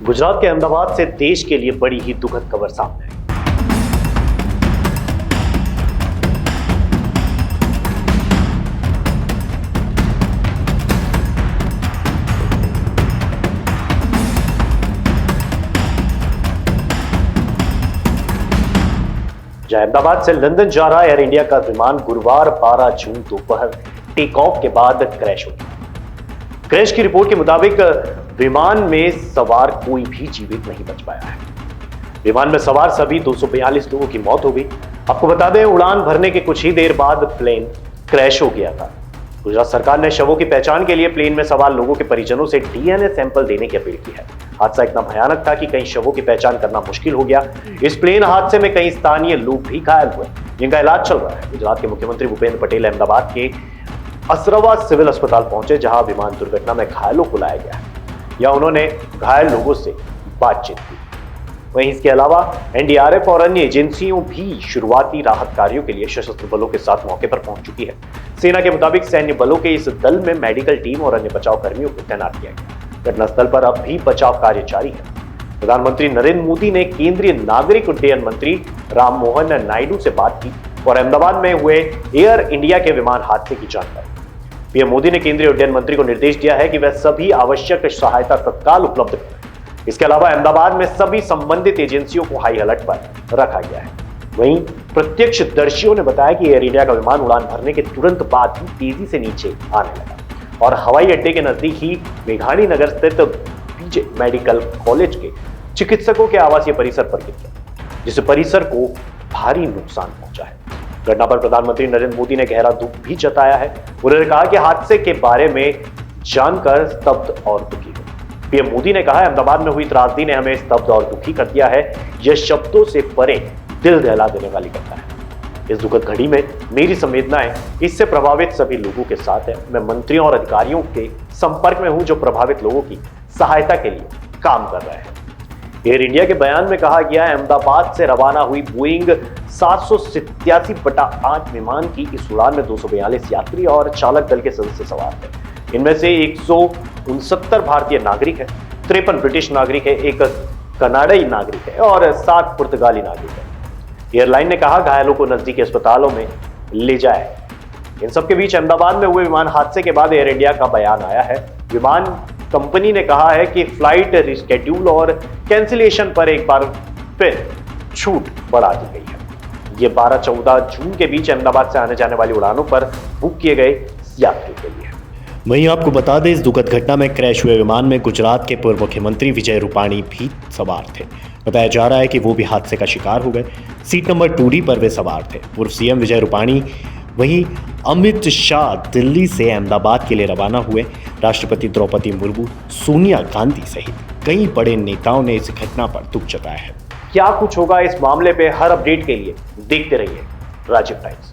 गुजरात के अहमदाबाद से देश के लिए बड़ी ही दुखद खबर सामने आई। जहां अहमदाबाद से लंदन जा रहा एयर इंडिया का विमान गुरुवार 12 जून दोपहर टेक ऑफ के बाद क्रैश हो गया। क्रैश की रिपोर्ट के मुताबिक विमान में सवार कोई भी जीवित नहीं बच पाया है। विमान में सवार सभी 242 लोगों की मौत हो गई। आपको बता दें, उड़ान भरने के कुछ ही देर बाद प्लेन क्रैश हो गया था। गुजरात सरकार ने शवों की पहचान के लिए प्लेन में सवार लोगों के परिजनों से डीएनए सैंपल देने की अपील की है। हादसा इतना भयानक था कि कई शवों की पहचान करना मुश्किल हो गया। इस प्लेन हादसे में कई स्थानीय लोग भी घायल हुए, जिनका इलाज चल रहा है। गुजरात के मुख्यमंत्री भूपेंद्र पटेल अहमदाबाद के असरवा सिविल अस्पताल पहुंचे, जहां विमान दुर्घटना में घायलों को लाया गया है। या उन्होंने घायल लोगों से बातचीत की। वहीं इसके अलावा एनडीआरएफ और अन्य एजेंसियों भी शुरुआती राहत कार्यों के लिए सशस्त्र बलों के साथ मौके पर पहुंच चुकी है। सेना के मुताबिक सैन्य बलों के इस दल में मेडिकल टीम और अन्य बचाव कर्मियों को तैनात किया गया। घटनास्थल पर अब भी बचाव कार्य जारी है। प्रधानमंत्री नरेंद्र मोदी ने केंद्रीय नागरिक उड्डयन मंत्री राममोहन नायडू से बात की और अहमदाबाद में हुए एयर इंडिया के विमान हादसे की जानकारी। पीएम मोदी ने केंद्रीय उड्डयन मंत्री को निर्देश दिया है कि वह सभी आवश्यक सहायता तत्काल उपलब्ध करें। इसके अलावा अहमदाबाद में सभी संबंधित एजेंसियों को हाई अलर्ट पर रखा गया है। वहीं प्रत्यक्षदर्शियों ने बताया कि एयर इंडिया का विमान उड़ान भरने के तुरंत बाद ही तेजी से नीचे आने लगा और हवाई अड्डे के नजदीक ही मेघानी नगर स्थित बीजे मेडिकल कॉलेज के चिकित्सकों के आवासीय परिसर पर गिर गया, जिससे परिसर को भारी नुकसान पहुंचा है। घटना पर प्रधानमंत्री नरेंद्र मोदी ने गहरा दुख भी जताया है। उन्होंने कहा कि हादसे के बारे में जानकर स्तब्ध और दुखी हूं। पीएम मोदी ने कहा, अहमदाबाद में हुई त्रासदी ने हमें स्तब्ध और दुखी कर दिया है। यह शब्दों से परे दिल दहला देने वाली घटना है। इस दुखद घड़ी में मेरी संवेदनाएं इससे प्रभावित सभी लोगों के साथ है। मैं मंत्रियों और अधिकारियों के संपर्क में हूं जो प्रभावित लोगों की सहायता के लिए काम कर रहे हैं। एयर इंडिया के बयान में कहा गया है, अहमदाबाद से रवाना हुई बोइंग 787-8 विमान की इस उड़ान में 242 यात्री और चालक दल के सदस्य सवार थे। इनमें से 169 भारतीय नागरिक हैं, 53 ब्रिटिश नागरिक है, एक कनाडाई नागरिक है और 7 पुर्तगाली नागरिक है। एयरलाइन ने कहा घायलों को नजदीकी अस्पतालों में ले जाए। इन सबके बीच अहमदाबाद में हुए विमान हादसे के बाद एयर इंडिया का बयान आया है। विमान कंपनी ने कहा है कि फ्लाइट रिस्केड्यूल और कैंसिलेशन पर एक बार फिर छूट बढ़ा दी गई है। ये 12-14 जून के बीच अहमदाबाद से आने जाने वाली उड़ानों पर बुक किए गए यात्रियों के लिए। वहीं आपको बता दें, इस दुखद घटना में क्रैश हुए विमान में गुजरात के पूर्व मुख्यमंत्री विजय रूपाणी भी सवार थे। बताया जा रहा है कि वो भी हादसे का शिकार हो गए। सीट नंबर 2D पर वे सवार थे। पूर्व सीएम विजय रूपाणी, वहीं अमित शाह दिल्ली से अहमदाबाद के लिए रवाना हुए। राष्ट्रपति द्रौपदी मुर्मू, सोनिया गांधी सहित कई बड़े नेताओं ने इस घटना पर दुख जताया है। क्या कुछ होगा इस मामले पे हर अपडेट के लिए देखते रहिए राजीव टाइम्स।